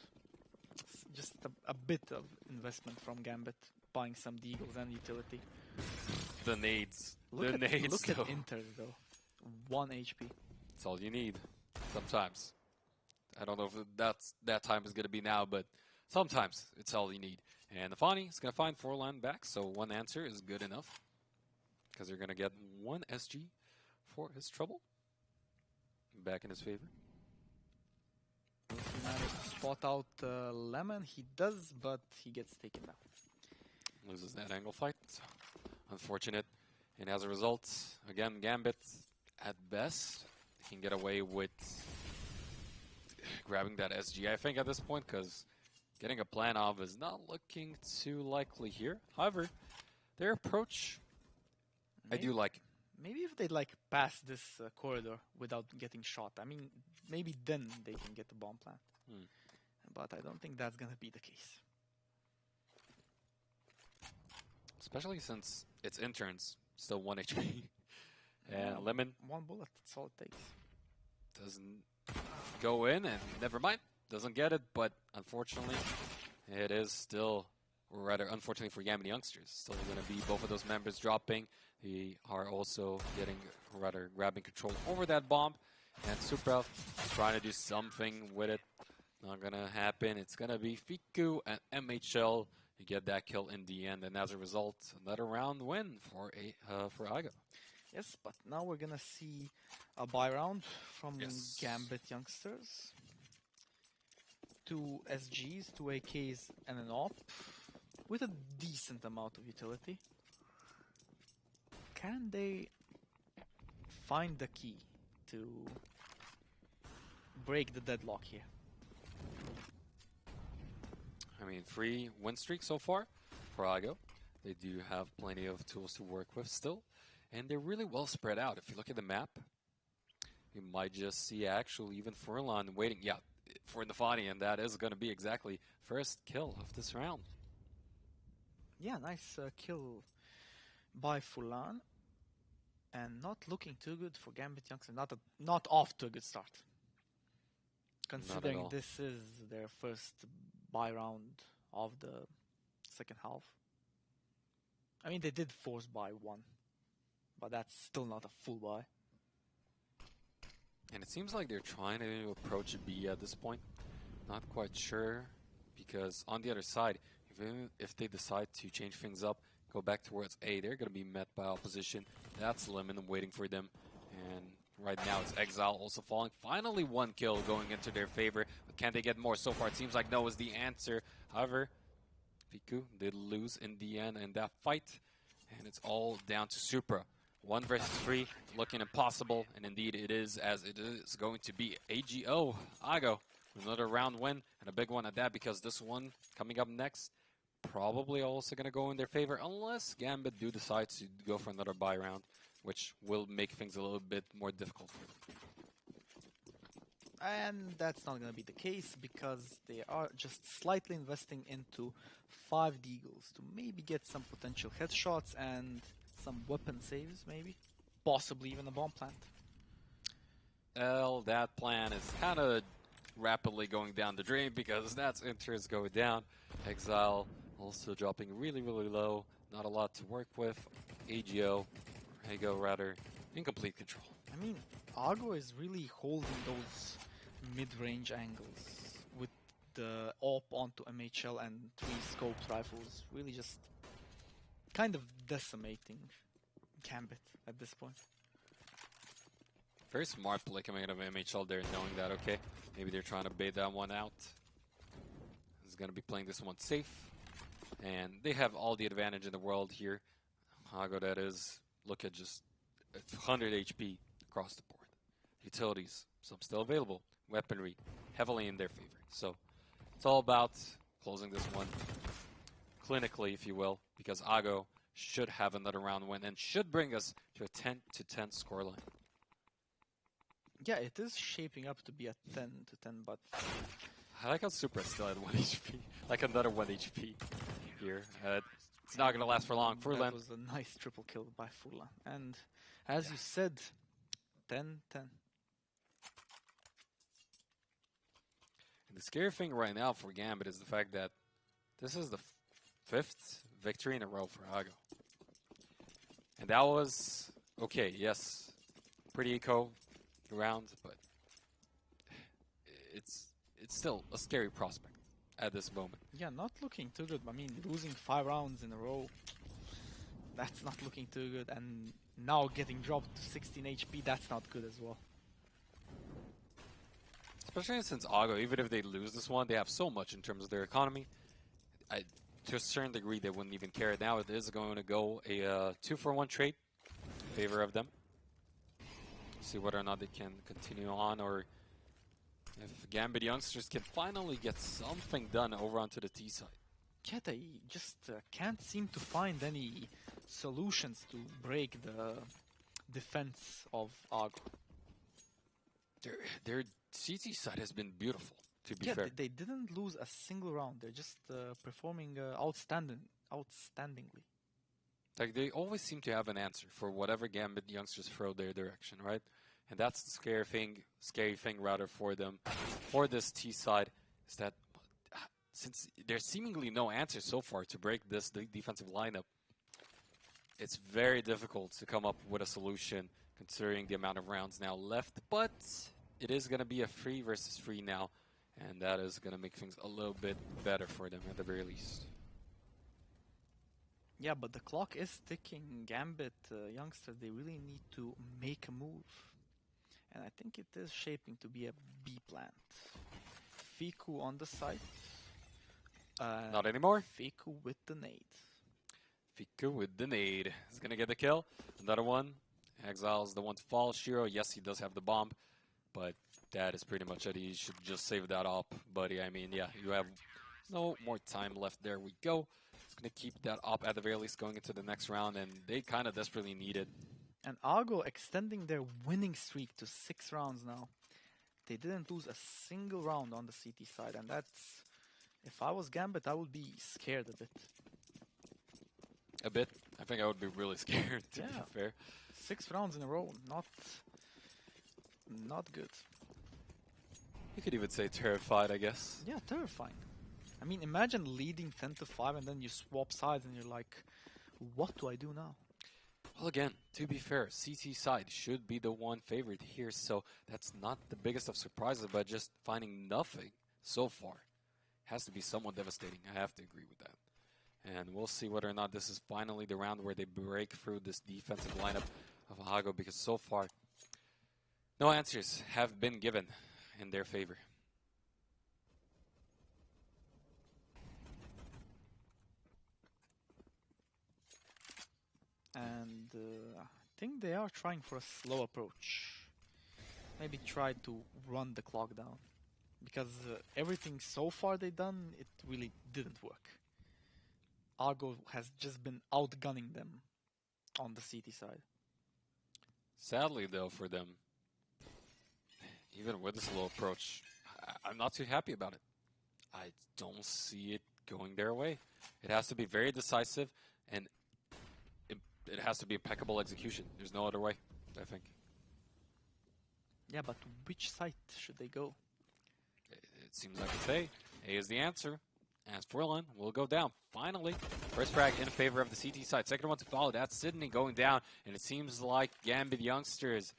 It's just a bit of investment from Gambit, buying some deagles and utility. The nades. Look Nades, at Inters though. 1 HP. That's all you need. Sometimes. I don't know if that time is going to be now, but sometimes it's all you need. And the Fani is going to find 4 land back, so 1 answer is good enough. Because you're going to get 1 SG for his trouble. Back in his favor. If he managed to spot out Lemon, he does, but he gets taken down. Loses that angle fight. So unfortunate. And as a result, again, Gambit, at best, can get away with grabbing that SG, I think, at this point, because getting a plan off is not looking too likely here. However, their approach, I do like. Maybe if they like pass this corridor without getting shot, I mean, maybe then they can get the bomb plant. But I don't think that's gonna be the case. Especially since it's interns, still 1 HP. And Lemon 1 bullet, that's all it takes. doesn't go in, and never mind, doesn't get it, but unfortunately, it is still, or rather, unfortunately for Gambit youngsters, still going to be both of those members dropping. They are also getting, or rather, grabbing control over that bomb, and Supra trying to do something with it. Not going to happen. It's going to be Fiku and MHL to get that kill in the end, and as a result, another round win for AGA. Yes, but now we're gonna see a buy round from Yes. Gambit youngsters. 2 SGs, 2 AKs, and an AWP with a decent amount of utility. Can they find the key to break the deadlock here? I mean, 3 win streak so far for AGA. They do have plenty of tools to work with still. And they're really well spread out. If you look at the map, you might just see actually even Furlan waiting, for Nafani, and that is going to be exactly first kill of this round. Yeah, nice kill by Fulan. And not looking too good for Gambit youngsters. Not off to a good start. Considering this is their first buy round of the second half. I mean, they did force buy 1. But that's still not a full buy. And it seems like they're trying to approach B at this point. Not quite sure, because on the other side, even if they decide to change things up, go back towards A, they're going to be met by opposition. That's Lemon waiting for them. And right now it's Exile also falling. Finally 1 kill going into their favor. But can they get more? So far it seems like no is the answer. However, Fiku did lose in the end in that fight. And it's all down to Supra. 1 versus 3, looking impossible, and indeed it is, as it is going to be AGA. Another round win, and a big one at that, because this one coming up next, probably also going to go in their favor, unless Gambit do decide to go for another buy round, which will make things a little bit more difficult for them. And that's not going to be the case, because they are just slightly investing into 5 deagles to maybe get some potential headshots and some weapon saves, maybe. Possibly even a bomb plant. Well, that plan is kind of rapidly going down the drain, because that's interest going down. Exile also dropping really, really low. Not a lot to work with. AGO rather, in complete control. I mean, AGO is really holding those mid-range angles with the AWP onto MHL and 3 scoped rifles. Really just kind of decimating Gambit at this point. Very smart play coming out of MHL there, knowing that, okay, maybe they're trying to bait that one out. He's going to be playing this one safe. And they have all the advantage in the world here. AGA, that is, look at just 100 HP across the board. Utilities, some still available. Weaponry, heavily in their favor. So it's all about closing this one clinically, if you will, because AGA should have another round win and should bring us to a 10-10 scoreline. Yeah, it is shaping up to be a 10-10, but I like how Supra is still at 1 HP. Like another 1 HP here. It's not going to last for long. Furlan. That was a nice triple kill by Furlan. And as you said, 10-10. And the scary thing right now for Gambit is the fact that this is the fifth victory in a row for Ago. And that was, okay, yes, pretty eco round, but it's still a scary prospect at this moment. Yeah, not looking too good. I mean, losing 5 rounds in a row, that's not looking too good. And now getting dropped to 16 HP, that's not good as well. Especially since Ago, even if they lose this one, they have so much in terms of their economy. To a certain degree, they wouldn't even care. Now it is going to go a 2-for-1 trade in favor of them. See whether or not they can continue on, or if Gambit youngsters can finally get something done over onto the T side. Yeah, they just can't seem to find any solutions to break the defense of Ago. Their CT side has been beautiful, to be Yeah, fair. they didn't lose a single round. They're just performing outstandingly. Like, they always seem to have an answer for whatever Gambit youngsters throw their direction, right? And that's the scary thing rather for them, for this T side, is that since there's seemingly no answer so far to break this defensive lineup, it's very difficult to come up with a solution considering the amount of rounds now left. But it is going to be a 3 versus 3 now, and that is going to make things a little bit better for them at the very least. Yeah, but the clock is ticking. Gambit youngsters, they really need to make a move. And I think it is shaping to be a B plant. Fiku on the side. Not anymore. Fiku with the nade. Fiku with the nade. He's going to get the kill. Another one. Exile's the one to fall. Shiro, yes, he does have the bomb, but that is pretty much it. He should just save that up, buddy. I mean, yeah, you have no more time left. There we go. He's going to keep that up at the very least going into the next round, and they kind of desperately need it. And Ago extending their winning streak to 6 rounds now. They didn't lose a single round on the CT side, and that's... If I was Gambit, I would be scared a bit. A bit? I think I would be really scared, to be fair. 6 rounds in a row, not good. You could even say terrified, I guess. Yeah, terrifying. I mean, imagine leading 10-5 and then you swap sides and you're like, what do I do now? Well, again, to be fair, CT side should be the one favorite here, so that's not the biggest of surprises, but just finding nothing so far has to be somewhat devastating. I have to agree with that. And we'll see whether or not this is finally the round where they break through this defensive lineup of Ago, because so far, no answers have been given in their favor. And I think they are trying for a slow approach. Maybe try to run the clock down. Because everything so far they've done, it really didn't work. Ago has just been outgunning them on the CT side. Sadly, though, for them, even with this low approach, I'm not too happy about it. I don't see it going their way. It has to be very decisive, and it has to be impeccable execution. There's no other way, I think. Yeah, but which site should they go? It seems like it's A. A is the answer. As Forlun will go down. Finally, first frag in favor of the CT side. Second one to follow. That's Sydney going down. And it seems like Gambit youngsters,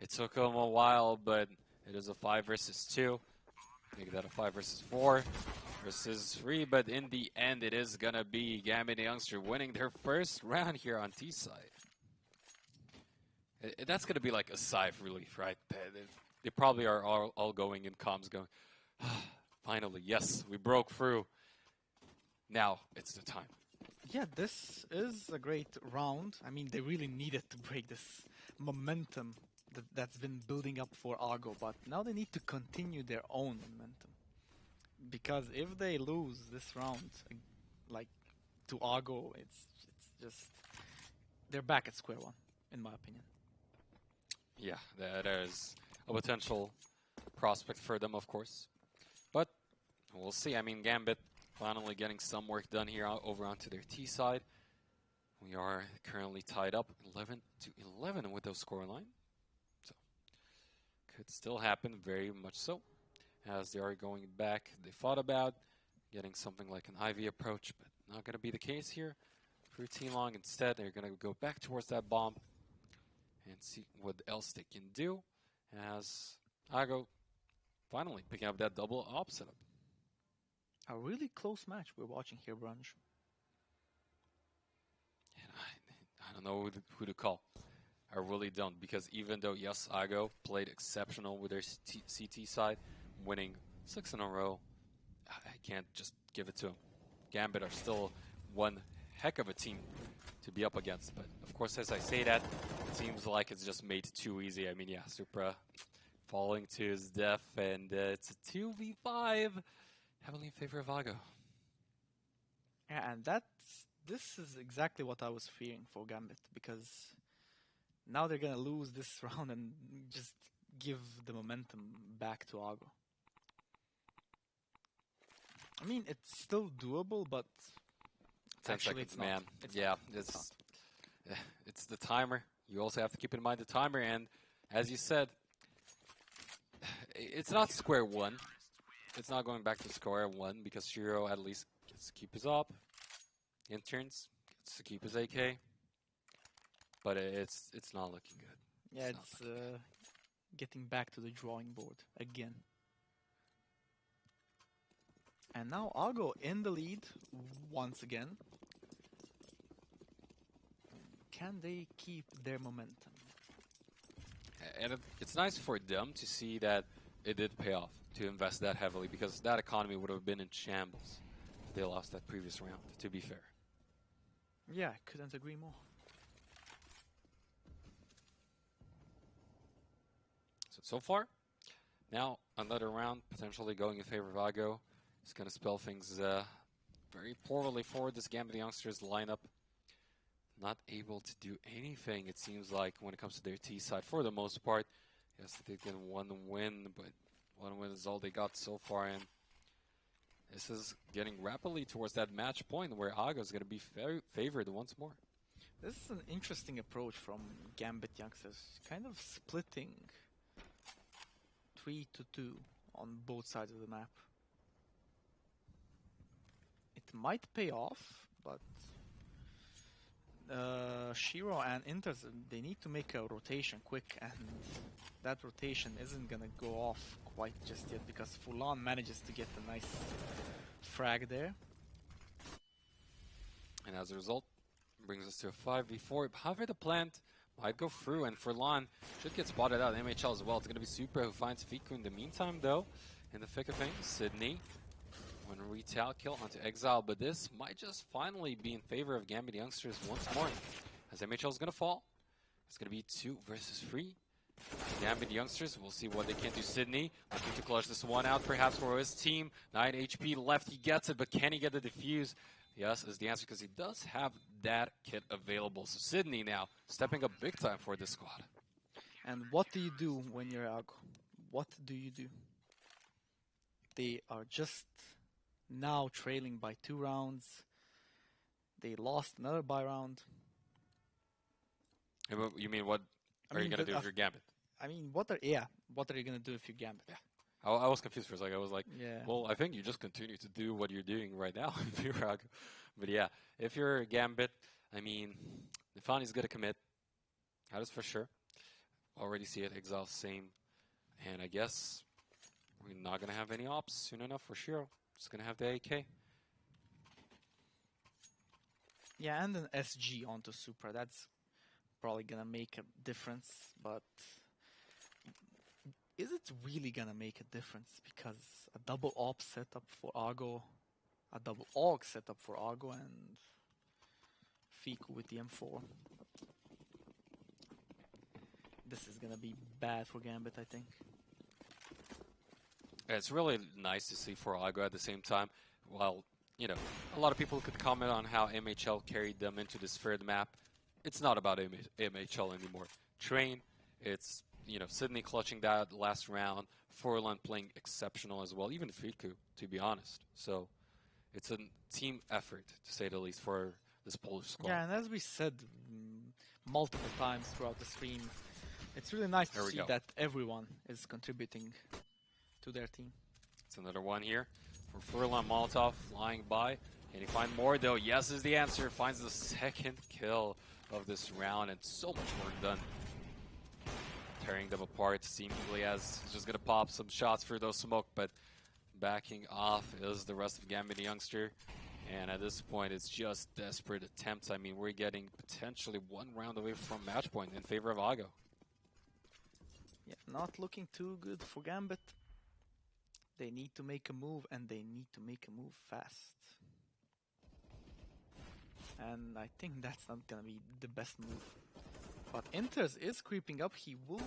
it took them a while, but it is a 5 versus 2. Make that a 5 versus 4 versus 3. But in the end, it is going to be Gambit youngster winning their first round here on T side. That's going to be like a sigh of relief, right? They probably are all going in comms going, finally, yes, we broke through. Now it's the time. Yeah, this is a great round. I mean, they really needed to break this momentum that's been building up for Ago, but now they need to continue their own momentum. Because if they lose this round, like, to Ago, it's just... They're back at square one, in my opinion. Yeah, that is a potential prospect for them, of course. But we'll see. I mean, Gambit finally getting some work done here over onto their T side. We are currently tied up 11-11 with those scoreline. So could still happen, very much so. As they are going back, they thought about getting something like an Ivy approach, but not going to be the case here. Pretty long instead, they're going to go back towards that bomb and see what else they can do. As Ago finally picking up that double op setup. A really close match we're watching here, Brunch. And I don't know who to call. I really don't, because even though, yes, Ago played exceptional with their CT side, winning 6 in a row, I can't just give it to them. Gambit are still one heck of a team to be up against. But, of course, as I say that, it seems like it's just made too easy. I mean, yeah, Supra falling to his death, and it's a 2v5, heavily in favor of Ago. Yeah, and this is exactly what I was fearing for Gambit, because now they're gonna lose this round and just give the momentum back to Ago. I mean, it's still doable, but 10 actually seconds, it's man. Not. Yeah, it's the timer. You also have to keep in mind the timer, and as you said, it's not square one. It's not going back to square one, because Shiro at least gets to keep his op. Interns gets to keep his AK. But it's not looking good. Yeah, it's getting back to the drawing board again. And now Ago in the lead once again. Can they keep their momentum? And it's nice for them to see that it did pay off to invest that heavily, because that economy would have been in shambles if they lost that previous round, to be fair. Yeah, I couldn't agree more. So far, now another round potentially going in favor of Ago. It's going to spell things very poorly for this Gambit youngsters lineup. Not able to do anything, it seems like, when it comes to their T side for the most part. Yes, they get one win, but one win is all they got so far. And this is getting rapidly towards that match point where Ago is going to be favored once more. This is an interesting approach from Gambit youngsters, kind of splitting 3-2 on both sides of the map. It might pay off, but Shiro and Inters, they need to make a rotation quick, and that rotation isn't gonna go off quite just yet, because Fulan manages to get a nice frag there. And as a result, brings us to a 5v4. However, the plant might go through, and Furlan should get spotted out. MHL as well. It's going to be Supra who finds Fiku in the meantime, though. In the thick of things, Sydney, one retail kill onto Exile, but this might just finally be in favor of Gambit youngsters once more. As MHL is going to fall, it's going to be 2 versus 3. Gambit youngsters, we'll see what they can do. Sydney looking to clutch this one out, perhaps for his team. 9 HP left, he gets it, but can he get the defuse? Yes, is the answer, because he does have that kit available. So Sydney now stepping up big time for this squad. And what do you do when you're Ago? What do you do? They are just now trailing by 2 rounds. They lost another buy round. You mean, what are you going to do if you're Gambit? I mean, what are you going to do if you're Gambit? Yeah. I was confused for a second. I was like, yeah. Well, I think you just continue to do what you're doing right now if you're Ago. But yeah, if you're Gambit, I mean, Nifani's going to commit. That is for sure. Already see it. Exile, same. And I guess we're not going to have any ops soon enough for Shiro. Just going to have the AK. Yeah, and an SG onto Supra. That's probably going to make a difference, but is it really going to make a difference? Because a double op setup for Ago, a double AUG setup for Ago, and Fiku with the M4. This is going to be bad for Gambit, I think. It's really nice to see for Ago at the same time. While, you know, a lot of people could comment on how MHL carried them into this third map. It's not about MHL anymore. Train, it's, you know, Sydney clutching that last round. Forlan playing exceptional as well, even Fiku, to be honest. So it's a team effort, to say the least, for this Polish squad. Yeah, and as we said multiple times throughout the stream, It's really nice to There we see go. that everyone is contributing to their team. It's another one here for Furlan. Molotov flying by. Can he find more though? Yes is the answer. Finds the second kill of this round, and so much work done. Tearing them apart seemingly, as he's just gonna pop some shots for those smoke, but backing off is the rest of Gambit youngster. And at this point, it's just desperate attempts. I mean, we're getting potentially one round away from match point in favor of AGO. Yeah, not looking too good for Gambit. They need to make a move, and they need to make a move fast. And I think that's not gonna be the best move. But Inters is creeping up. He will.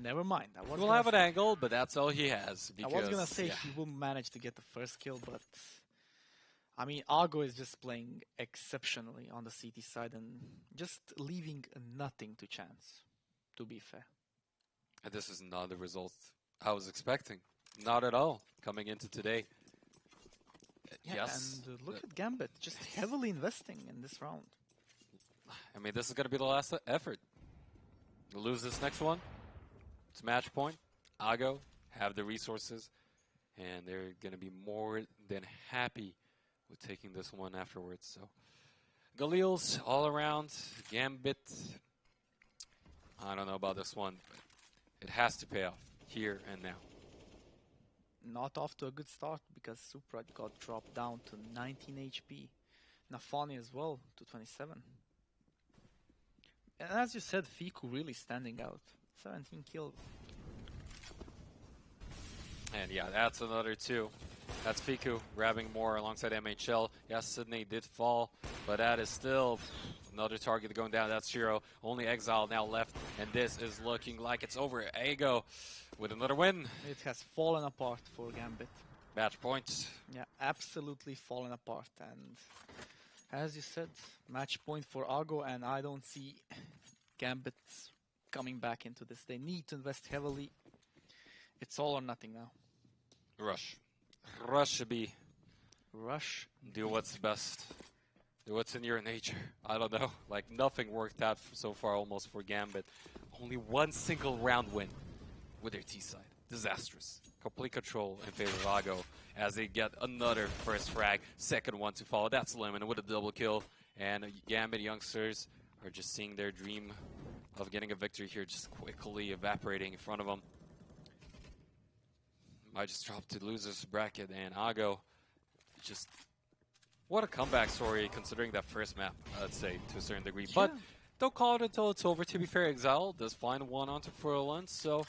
Never mind. We'll have an angle, but that's all he has. I was gonna say he will manage to get the first kill, but I mean, AGO is just playing exceptionally on the CT side and just leaving nothing to chance, to be fair. And this is not the result I was expecting. Not at all, coming into today. Yeah, yes. And look at Gambit, just heavily investing in this round. I mean, this is going to be the last effort. You lose this next one, it's match point. AGO have the resources, and they're going to be more than happy with taking this one afterwards. So, Galil's all around. Gambit, I don't know about this one, but it has to pay off here and now. Not off to a good start because Supra got dropped down to 19 HP. Nafani as well to 27. And as you said, Fiku really standing out. 17 kills. And yeah, that's another two. That's Fiku grabbing more alongside MHL. Yes, Sydney did fall, but that is still another target going down. That's Shiro. Only Exile now left, and this is looking like it's over. AGO with another win. It has fallen apart for Gambit. Match point. Yeah, absolutely fallen apart. And as you said, match point for AGO, and I don't see Gambit coming back into this. They need to invest heavily. It's all or nothing now. Rush. Rush B. Rush. Do what's best. Do what's in your nature. I don't know. Like, nothing worked out so far almost for Gambit. Only one single round win with their T side. Disastrous. Complete control in favor of AGO as they get another first frag. Second one to follow. That's Lemon with a double kill. And Gambit youngsters are just seeing their dream of getting a victory here just quickly evaporating in front of them. I just dropped to losers bracket, and AGO just, what a comeback story considering that first map, I'd say, to a certain degree. Yeah. But don't call it until it's over. To be fair, Exile does find one onto Furlan, so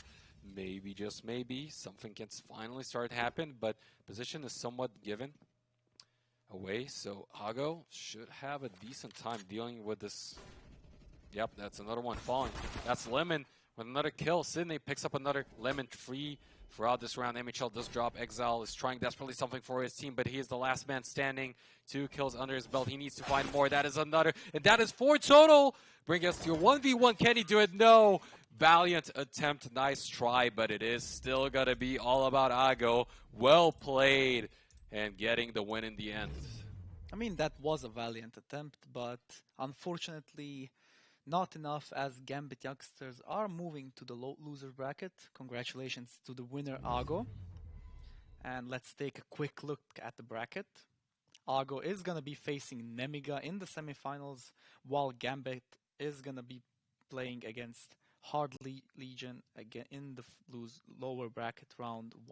maybe, just maybe, something can finally start to happen, but position is somewhat given away, so AGO should have a decent time dealing with this. Yep, that's another one falling. That's Lemon with another kill. Sydney picks up another Lemon free throughout this round. MHL does drop. Exile is trying desperately something for his team, but he is the last man standing. 2 kills under his belt. He needs to find more. That is another, and that is 4 total. Bring us to a 1v1. Can he do it? No. Valiant attempt. Nice try, but it is still going to be all about AGO. Well played, and getting the win in the end. I mean, that was a valiant attempt, but unfortunately not enough, as Gambit youngsters are moving to the loser bracket. Congratulations to the winner, AGO. And let's take a quick look at the bracket. AGO is going to be facing Nemiga in the semifinals, while Gambit is going to be playing against Hard Legion again in the lower bracket round 1.